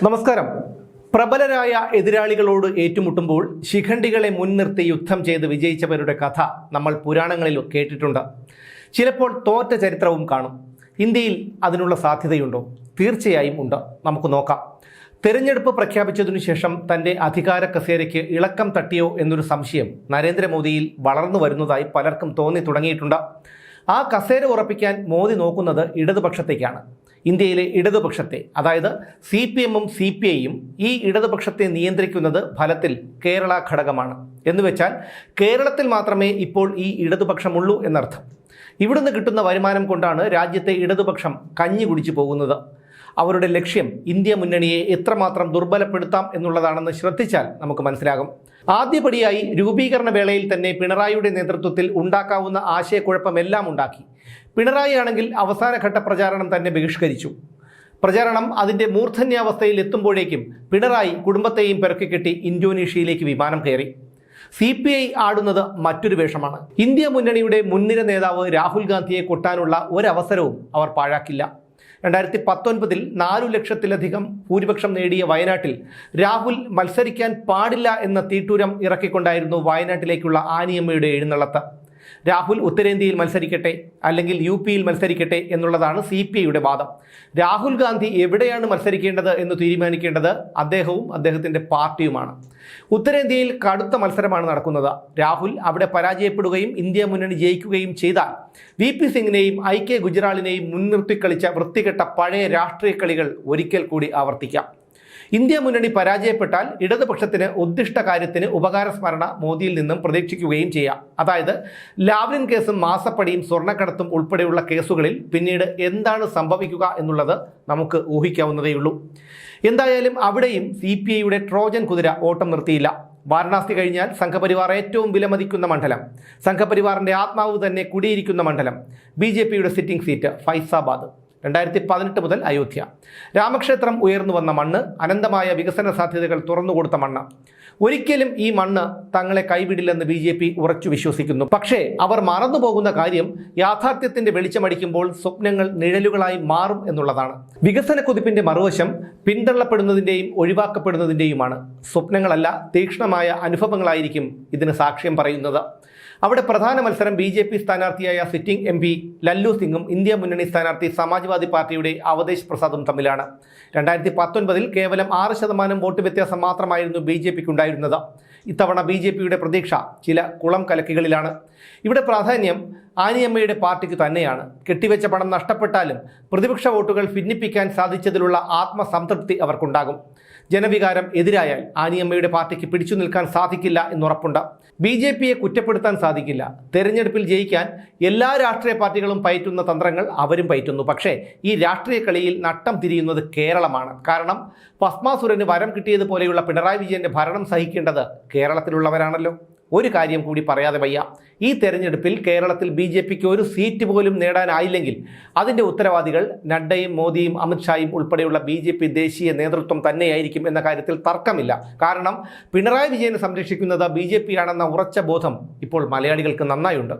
നമസ്കാരം. പ്രബലരായ എതിരാളികളോട് ഏറ്റുമുട്ടുമ്പോൾ ശിഖണ്ഡികളെ മുൻനിർത്തി യുദ്ധം ചെയ്ത് വിജയിച്ചവരുടെ കഥ നമ്മൾ പുരാണങ്ങളിൽ കേട്ടിട്ടുണ്ട്. ചിലപ്പോൾ തോറ്റ ചരിത്രവും കാണും. ഇന്ത്യയിൽ അതിനുള്ള സാധ്യതയുണ്ടോ? തീർച്ചയായും ഉണ്ട്. നമുക്ക് നോക്കാം. തെരഞ്ഞെടുപ്പ് പ്രഖ്യാപിച്ചതിനു ശേഷം തൻ്റെ അധികാര കസേരയ്ക്ക് ഇളക്കം തട്ടിയോ എന്നൊരു സംശയം നരേന്ദ്രമോദിയിൽ വളർന്നു വരുന്നതായി പലർക്കും തോന്നി തുടങ്ങിയിട്ടുണ്ട്. ആ കസേര ഉറപ്പിക്കാൻ മോദി നോക്കുന്നത് ഇടതുപക്ഷത്തേക്കാണ്. ഇന്ത്യയിലെ ഇടതുപക്ഷത്തെ, അതായത് CPM-ഉം CPI-യും ഈ ഇടതുപക്ഷത്തെ നിയന്ത്രിക്കുന്നത് ഫലത്തിൽ കേരള ഘടകമാണ്. എന്നുവെച്ചാൽ കേരളത്തിൽ മാത്രമേ ഇപ്പോൾ ഈ ഇടതുപക്ഷമുള്ളൂ എന്നർത്ഥം. ഇവിടുന്ന് കിട്ടുന്ന വരുമാനം കൊണ്ടാണ് രാജ്യത്തെ ഇടതുപക്ഷം കഞ്ഞി കുടിച്ചു പോകുന്നത്. അവരുടെ ലക്ഷ്യം ഇന്ത്യ മുന്നണിയെ എത്രമാത്രം ദുർബലപ്പെടുത്താം എന്നുള്ളതാണെന്ന് ശ്രദ്ധിച്ചാൽ നമുക്ക് മനസ്സിലാകും. ആദ്യപടിയായി രൂപീകരണ വേളയിൽ തന്നെ പിണറായിയുടെ നേതൃത്വത്തിൽ ഉണ്ടാക്കാവുന്ന ആശയക്കുഴപ്പമെല്ലാം ഉണ്ടാക്കി. പിണറായി ആണെങ്കിൽ അവസാനഘട്ട പ്രചാരണം തന്നെ ബഹിഷ്കരിച്ചു. പ്രചാരണം അതിൻ്റെ മൂർധന്യാവസ്ഥയിൽ എത്തുമ്പോഴേക്കും പിണറായി കുടുംബത്തെയും പിറക്കിക്കെട്ടി ഇന്തോനേഷ്യയിലേക്ക് വിമാനം കയറി. CPI ആടുന്നത് മറ്റൊരു വേഷമാണ്. ഇന്ത്യ മുന്നണിയുടെ മുൻനിര നേതാവ് രാഹുൽ ഗാന്ധിയെ കൊട്ടാനുള്ള ഒരവസരവും അവർ പാഴാക്കില്ല. 2019 4 ലക്ഷത്തിലധികം ഭൂരിപക്ഷം നേടിയ വയനാട്ടിൽ രാഹുൽ മത്സരിക്കാൻ പാടില്ല എന്ന തീട്ടൂരം ഇറക്കിക്കൊണ്ടായിരുന്നു വയനാട്ടിലേക്കുള്ള ആനിയമ്മയുടെ എഴുന്നള്ളത്ത്. രാഹുൽ ഉത്തരേന്ത്യയിൽ മത്സരിക്കട്ടെ, അല്ലെങ്കിൽ UP-യിൽ മത്സരിക്കട്ടെ എന്നുള്ളതാണ് CPI-യുടെ വാദം. രാഹുൽ ഗാന്ധി എവിടെയാണ് മത്സരിക്കേണ്ടത് എന്ന് തീരുമാനിക്കേണ്ടത് അദ്ദേഹവും അദ്ദേഹത്തിൻ്റെ പാർട്ടിയുമാണ്. ഉത്തരേന്ത്യയിൽ കടുത്ത മത്സരമാണ് നടക്കുന്നത്. രാഹുൽ അവിടെ പരാജയപ്പെടുകയും ഇന്ത്യ മുന്നണി ജയിക്കുകയും ചെയ്താൽ VP സിംഗിനെയും IK ഗുജറാളിനെയും മുൻനിർത്തി കളിച്ച വൃത്തികെട്ട പഴയ രാഷ്ട്രീയ കളികൾ ഒരിക്കൽ കൂടി ആവർത്തിക്കാം. ഇന്ത്യ മുന്നണി പരാജയപ്പെട്ടാൽ ഇടതുപക്ഷത്തിന് ഉദ്ദിഷ്ട കാര്യത്തിന് ഉപകാരസ്മരണ മോദിയിൽ നിന്നും പ്രതീക്ഷിക്കുകയും ചെയ്യാം. അതായത് ലാവ്ലിൻ കേസും മാസപ്പടിയും സ്വർണ്ണക്കടത്തും ഉൾപ്പെടെയുള്ള കേസുകളിൽ പിന്നീട് എന്താണ് സംഭവിക്കുക എന്നുള്ളത് നമുക്ക് ഊഹിക്കാവുന്നതേയുള്ളൂ. എന്തായാലും അവിടെയും CPI-യുടെ ട്രോജൻ കുതിര ഓട്ടം നിർത്തിയില്ല. വാരണാസി കഴിഞ്ഞാൽ സംഘപരിവാർ ഏറ്റവും വിലമതിക്കുന്ന മണ്ഡലം, സംഘപരിവാറിൻ്റെ ആത്മാവ് തന്നെ കുടിയിരിക്കുന്ന മണ്ഡലം, BJP-യുടെ സിറ്റിംഗ് സീറ്റ് ഫൈസാബാദ്. 2018 മുതൽ അയോധ്യ. രാമക്ഷേത്രം ഉയർന്നു വന്ന മണ്ണ്, അനന്തമായ വികസന സാധ്യതകൾ തുറന്നുകൊടുത്ത മണ്ണ്. ഒരിക്കലും ഈ മണ്ണ് തങ്ങളെ കൈവിടില്ലെന്ന് BJP ഉറച്ചു വിശ്വസിക്കുന്നു. പക്ഷേ അവർ മറന്നുപോകുന്ന കാര്യം യാഥാർത്ഥ്യത്തിന്റെ വെളിച്ചമടിക്കുമ്പോൾ സ്വപ്നങ്ങൾ നിഴലുകളായി മാറും എന്നുള്ളതാണ്. വികസന കുതിപ്പിന്റെ മറുവശം പിന്തള്ളപ്പെടുന്നതിൻ്റെയും ഒഴിവാക്കപ്പെടുന്നതിൻ്റെയുമാണ്. സ്വപ്നങ്ങളല്ല, തീക്ഷ്ണമായ അനുഭവങ്ങളായിരിക്കും ഇതിന് സാക്ഷ്യം പറയുന്നത്. അവിടെ പ്രധാന മത്സരം BJP സ്ഥാനാർത്ഥിയായ സിറ്റിംഗ് MP ലല്ലു സിംഗും ഇന്ത്യ മുന്നണി സ്ഥാനാർത്ഥി സമാജ്വാദി പാർട്ടിയുടെ അവതേശ് പ്രസാദും തമ്മിലാണ്. 2019 കേവലം 6% വോട്ട് വ്യത്യാസം മാത്രമായിരുന്നു BJPക്ക് ഉണ്ടായിരുന്നത്. ഇത്തവണ BJPയുടെ പ്രതീക്ഷ ചില കുളം കലക്കികളിലാണ്. ഇവിടെ പ്രാധാന്യം ആനിയമ്മയുടെ പാർട്ടിക്ക് തന്നെയാണ്. കെട്ടിവെച്ച പണം നഷ്ടപ്പെട്ടാലും പ്രതിപക്ഷ വോട്ടുകൾ ഭിന്നിപ്പിക്കാൻ സാധിച്ചതിലുള്ള ആത്മസംതൃപ്തി അവർക്കുണ്ടാകും. ജനവികാരം എതിരായാൽ ആനിയമ്മയുടെ പാർട്ടിക്ക് പിടിച്ചു നിൽക്കാൻ സാധിക്കില്ല എന്നുറപ്പുണ്ട്. BJPയെ കുറ്റപ്പെടുത്താൻ സാധിക്കില്ല. തെരഞ്ഞെടുപ്പിൽ ജയിക്കാൻ എല്ലാ രാഷ്ട്രീയ പാർട്ടികളും പയറ്റുന്ന തന്ത്രങ്ങൾ അവരും പയറ്റുന്നു. പക്ഷേ ഈ രാഷ്ട്രീയ കളിയിൽ നട്ടം തിരിയുന്നത് കേരളമാണ്. കാരണം ഭസ്മാസുരന് വരം കിട്ടിയതുപോലെയുള്ള പിണറായി വിജയന്റെ ഭരണം സഹിക്കേണ്ടത് കേരളത്തിലുള്ളവരാണല്ലോ. ഒരു കാര്യം കൂടി പറയാതെ വയ്യ. ഈ തെരഞ്ഞെടുപ്പിൽ കേരളത്തിൽ BJPക്ക് ഒരു സീറ്റ് പോലും നേടാനായില്ലെങ്കിൽ അതിൻ്റെ ഉത്തരവാദികൾ നഡ്ഡയും മോദിയും അമിത്ഷായും ഉൾപ്പെടെയുള്ള BJP ദേശീയ നേതൃത്വം തന്നെയായിരിക്കും എന്ന കാര്യത്തിൽ തർക്കമില്ല. കാരണം പിണറായി വിജയനെ സംരക്ഷിക്കുന്നത് BJP ആണെന്ന ഉറച്ച ബോധം ഇപ്പോൾ മലയാളികൾക്ക് നന്നായുണ്ട്.